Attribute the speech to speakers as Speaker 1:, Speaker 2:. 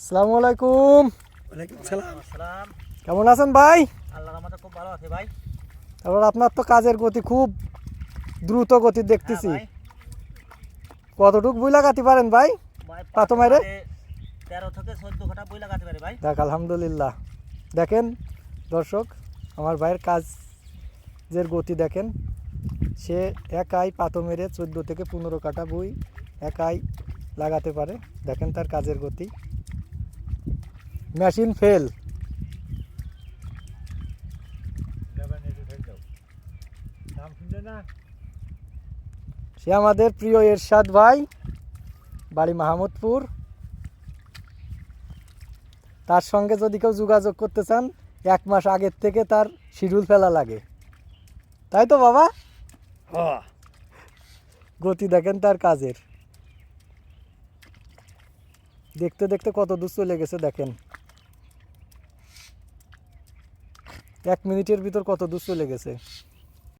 Speaker 1: আসসালামু আলাইকুম।
Speaker 2: ওয়ালাইকুম সালাম।
Speaker 1: কেমন আছেন ভাই?
Speaker 2: আল্লাহর রহমতে খুব ভালো আছে ভাই।
Speaker 1: তারপর আপনার তো কাজের গতি খুব দ্রুত গতি দেখতেছি।
Speaker 2: ভাই
Speaker 1: কতটুক বুই লাগাতে পারেন ভাই?
Speaker 2: ভাই
Speaker 1: পাতো মাইরে
Speaker 2: 13 থেকে 14 ঘন্টা বই লাগাতে পারি ভাই।
Speaker 1: দেখ আলহামদুলিল্লাহ। দেখেন দর্শক, আমার ভাইয়ের কাজের গতি দেখেন। সে একাই পাতো মেরে 14 থেকে 15 কাঠা বই একাই লাগাতে পারে। দেখেন তার কাজের গতি। Machine fail. সে আমাদের প্রিয় এরশাদ ভাই, বাড়ি মাহমুদপুর। তার সঙ্গে যদি কেউ যোগাযোগ করতে চান 1 মাস আগের থেকে তার শিডিউল ফেলা লাগে, তাই তো বাবা? গতি দেখেন তার কাজের। দেখতে দেখতে কত দূর চলে গেছে দেখেন। 1 মিনিটের ভিতর কত দূর চলে গেছে।